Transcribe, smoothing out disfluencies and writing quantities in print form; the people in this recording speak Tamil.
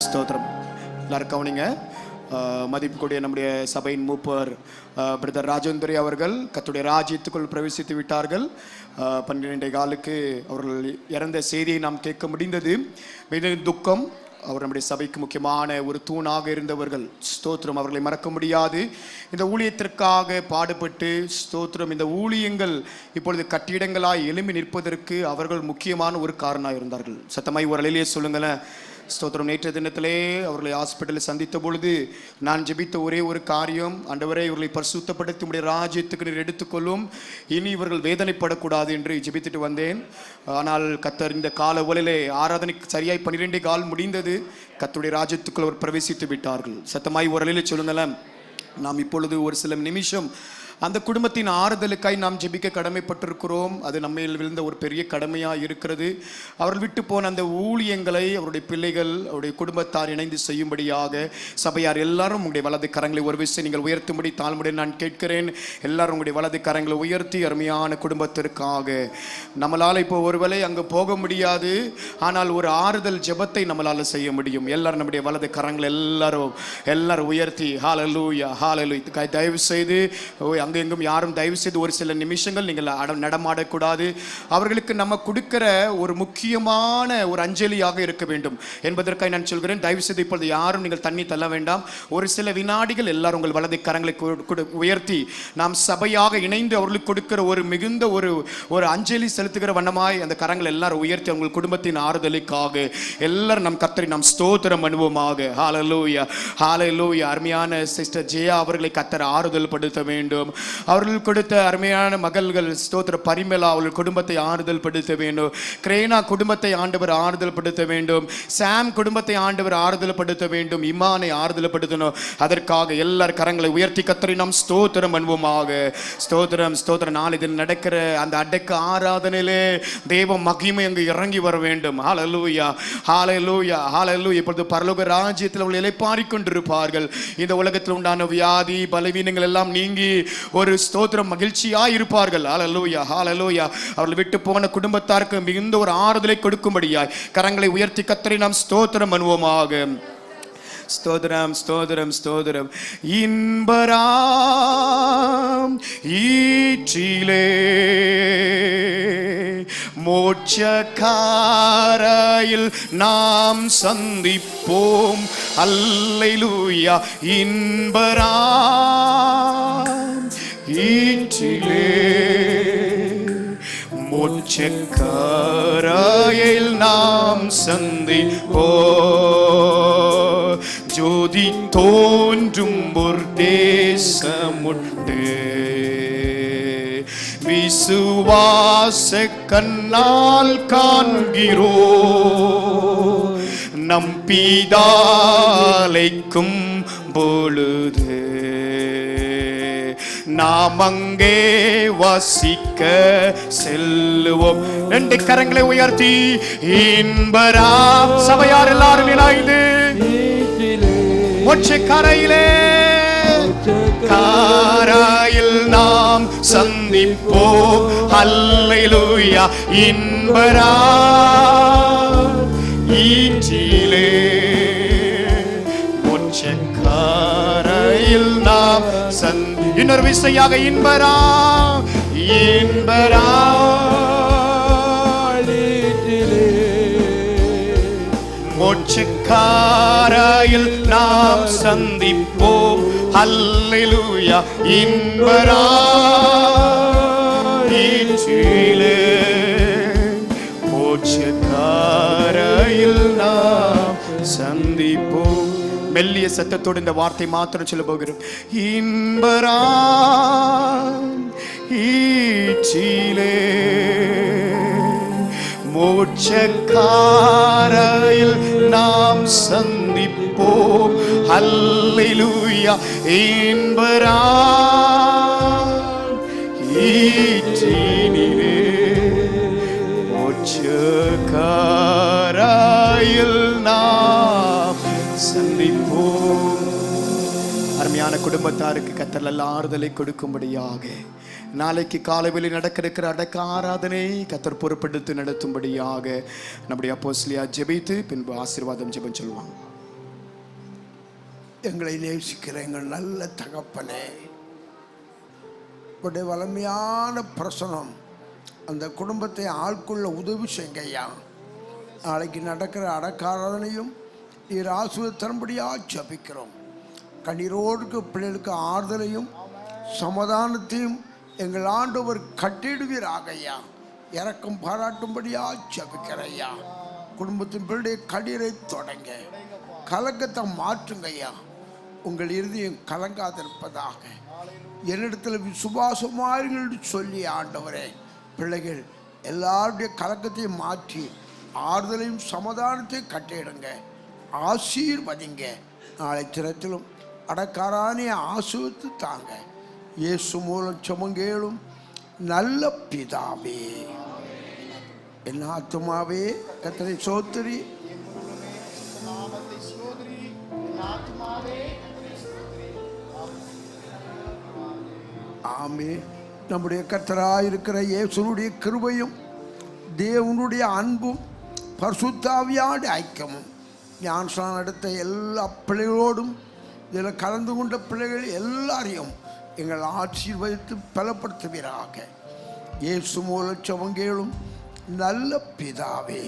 ஸ்தோத்திரம். எல்லாரும் கவனிங்க. மதிப்புக்கூடிய நம்முடைய சபையின் மூப்பர் பிரதர் ராஜேந்திரி அவர்கள் கர்த்தருடைய ராஜ்யத்துக்குள் பிரவேசித்து விட்டார்கள். 12 அவர்கள் இறந்த செய்தியை நாம் கேட்க முடிந்தது. மிக துக்கம். அவர் நம்முடைய சபைக்கு முக்கியமான ஒரு தூணாக இருந்தவர்கள். ஸ்தோத்திரம். அவர்களை மறக்க முடியாது. இந்த ஊழியத்திற்காக பாடுபட்டு ஸ்தோத்திரம், இந்த ஊழியங்கள் இப்பொழுது கட்டிடங்களாய் எழும்பி நிற்பதற்கு அவர்கள் முக்கியமான ஒரு காரணமாக இருந்தார்கள். சத்தமாய் ஒரு அலையிலே சொல்லுங்களேன். ஸ்தோத்திரம். நேற்றைய தினத்திலே அவர்களை ஹாஸ்பிட்டலில் சந்தித்த பொழுது நான் ஜெபித்த ஒரே ஒரு காரியம், ஆண்டவரே இவர்களை பரிசுத்தப்படுத்தி உம்முடைய ராஜ்யத்துக்கு நீர் எடுத்துக்கொள்ளும், இனி இவர்கள் வேதனைப்படக்கூடாது என்று ஜெபித்துட்டு வந்தேன். ஆனால் கர்த்தர் இந்த கால வேளையிலே ஆராதனைக்கு சரியாய் 12 முடிந்தது. கர்த்தருடைய ராஜ்யத்துக்குள் அவர் பிரவேசித்து விட்டார்கள். சத்தமாய் ஒரு அலையிலே சொல்லுங்களேன். நாம் இப்பொழுது ஒரு சில நிமிஷம் அந்த குடும்பத்தின் ஆறுதலுக்காய் நாம் ஜெபிக்க கடமைப்பட்டிருக்கிறோம். அது நம்மையில் விழுந்த ஒரு பெரிய கடமையாக இருக்கிறது. அவர்கள் விட்டு போன அந்த ஊழியங்களை அவருடைய பிள்ளைகள், அவருடைய குடும்பத்தார் இணைந்து செய்யும்படியாக சபையார் எல்லாரும் உங்களுடைய வலது கரங்களை ஒரு விஷயம் நீங்கள் உயர்த்தும்படி தாழ்முடன் நான் கேட்கிறேன். எல்லாரும் உங்களுடைய வலது கரங்களை உயர்த்தி அருமையான குடும்பத்திற்காக நம்மளால் இப்போ ஒருவேளை அங்கே போக முடியாது, ஆனால் ஒரு ஆறுதல் ஜெபத்தை நம்மளால் செய்ய முடியும். எல்லாரும் நம்முடைய வலது கரங்களை எல்லாரும் உயர்த்தி ஹல்லேலூயா ஹல்லேலூயா. தயவு செய்து அங்கே எங்கும் யாரும் தயவு செய்து ஒரு சில நிமிஷங்கள் நீங்கள் நடமாடக்கூடாது. அவர்களுக்கு நம்ம கொடுக்கிற ஒரு முக்கியமான ஒரு அஞ்சலியாக இருக்க வேண்டும் என்பதற்காக நான் சொல்கிறேன். தயவு செய்து இப்பொழுது யாரும் நீங்கள் தண்ணி தள்ள வேண்டாம். ஒரு சில வினாடிகள் எல்லாரும் உங்கள் வலது கரங்களை உயர்த்தி நாம் சபையாக இணைந்து அவர்களுக்கு கொடுக்கிற ஒரு மிகுந்த ஒரு அஞ்சலி செலுத்துகிற வண்ணமாய் அந்த கரங்களை எல்லாரும் உயர்த்தி உங்கள் குடும்பத்தின் ஆறுதலுக்காக எல்லாரும் நம் கர்த்தரை நாம் ஸ்தோத்திரம் பண்ணுவோமாக. ஹல்லேலூயா ஹல்லேலூயா. அருமையான சிஸ்டர் ஜெயா அவர்களை கர்த்தர் ஆறுதல் படுத்த வேண்டும். அவர்கள் கொடுத்த அருமையான மகள்கள் ஸ்தோத்திர பரிமளா அவர்கள் குடும்பத்தை ஆறுதல் படுத்த வேண்டும். கிரேனா குடும்பத்தை ஆண்டவர் ஆறுதல் படுத்த வேண்டும். சாம் குடும்பத்தை ஆண்டவர் ஆறுதல் படுத்த வேண்டும். இமானை ஆறுதல் படுத்தணும். அதற்காக எல்லார் கரங்களை உயர்த்தி கர்த்தரை நாம் ஸ்தோத்திரம் பண்ணுவோமாக. ஸ்தோத்திரம் ஸ்தோத்திரம். நாளில் நடக்கிற அந்த அடக்க ஆராதனையிலே தேவ மகிமை அங்கு இறங்கி வர வேண்டும். ஹல்லேலூயா ஹல்லேலூயா ஹல்லேலூயா. இப்பொழுது பரலோக ராஜ்யத்தில் அவர்கள் இளைப்பாறிக் கொண்டிருப்பார்கள். இந்த உலகத்தில் உண்டான வியாதி பலவீனங்கள் எல்லாம் நீங்கி ஒரு ஸ்தோத்திரம் மகிழ்ச்சியாய் இருப்பார்கள். ஹல்லேலூயா ஹல்லேலூயா. அவர்கள் விட்டு போன குடும்பத்தாருக்கு மிகுந்த ஒரு ஆறுதலை கொடுக்கும்படியாய் கரங்களை உயர்த்தி கர்த்தரை நாம் ஸ்தோத்திரம் பண்ணுவோமாக. ஸ்தோத்திரம் ஸ்தோத்திரம் ஸ்தோத்திரம். இன்பராம் ஈற்றிலே மோட்சக்காரையில் நாம் சந்திப்போம். அல்லேலூயா. இன்பராம் ஈற்றிலே மோட்சக்காரையில் நாம் சந்திப்போம். ஜோதி தோன்றும் ஒரு தேசமுண்டு, விசுவாச கண்ணால் காண்கிறோ, நம் பிதாலைக்கும் பொழுது நாம் அங்கே வசிக்க செல்லுவோம். 2 கரங்களை உயர்த்தி இன்பரா சபையார் எல்லாரும் இணைந்து மோட்சக்காரையிலே காரையில் நாம் சந்திப்போம். அல்லேலூயா. இன்பரா ஈற்றிலே மோட்சக்காரையில் நாம் இன்னொரு விசையாக இன்பரா இன்பரா மோட்சக்காரையில் நாம் சந்திப்போம். அல்லேலூயா. இன்பரா ஈற்றிலே மோட்சக்காரையில் நாம் சந்திப்போம். மெல்லிய சத்தத்தோடு இந்த வார்த்தை மாத்திரம் சொல்ல போகிறோம். இன்பரா ஈற்றிலே மோட்சக்காரையில் நாம் சந்திப்போம். அல்லேலூயா. இன்பரா ஈற்றிலே மோட்சக்காரையில் நாம் சந்திப்போம். அருமையான குடும்பத்தாருக்கு கர்த்தர் நல்ல ஆறுதலை கொடுக்கும்படியாக நாளைக்கு காலையில் நடக்க அடக்க ஆராதனை கர்த்தர் பொறுப்பெடுத்து நடத்தும்படியாக நம்முடைய அப்போஸ்தலர் ஜெபித்து பின்பு ஆசீர்வாதம் ஜெபம் சொல்லுவாங்க. எங்களை நேசிக்கிற எங்கள் நல்ல தகப்பனே, உடைய வலிமையான பிரசனம் அந்த குடும்பத்தை ஆட்கொள்ள உதவி செய்யுங்க ஐயா. நாளைக்கு நடக்கிற அடக்காராதனையும் நீர் ஆசீர்வதித்தரும்படியாக ஜெபிக்கிறோம். கண்ணீரோடுக்கு பிள்ளைகளுக்கு ஆறுதலையும் சமாதானத்தையும் எங்கள் ஆண்டவர் கட்டிடுவீராக ஐயா. இரக்கம் பாராட்டும்படியாக ஜெபிக்கிற ஐயா. குடும்பத்தின் பிள்ளைய கண்ணீரை தொடங்க, கலங்கத்தை மாற்றுங்க ஐயா. உங்கள் இறுதியும் கலங்காதிருப்பதாக. என்னிடத்தில் விசுவாசமார்கள் சொல்லி ஆண்டவரே, பிள்ளைகள் எல்லாருடைய கலக்கத்தையும் மாற்றி ஆறுதலையும் சமாதானத்தையும் கட்டிடுங்க, ஆசீர்வதிங்க. நாளை தினத்திலும் அடக்காரானியை ஆசீர்வதித்து தாங்க. இயேசு மூலம் சுமங்கேளும் நல்ல பிதாவே. என் ஆத்துமாவே கர்த்தரை சோத்திரி. ஆமே. நம்முடைய கர்த்தராயிருக்கிற இயேசுனுடைய கிருபையும் தேவனுடைய அன்பும் பரிசுத்தாவியானுடைய ஐக்கியமும் ஞானஸ்நானம் எடுத்த எல்லா பிள்ளைகளோடும் இதில் கலந்து கொண்ட பிள்ளைகள் எல்லாரையும் எங்கள் ஆசீர்வதித்து பலப்படுத்துவீராக. இயேசு மூலம் ஜெபம் கேளும் நல்ல பிதாவே.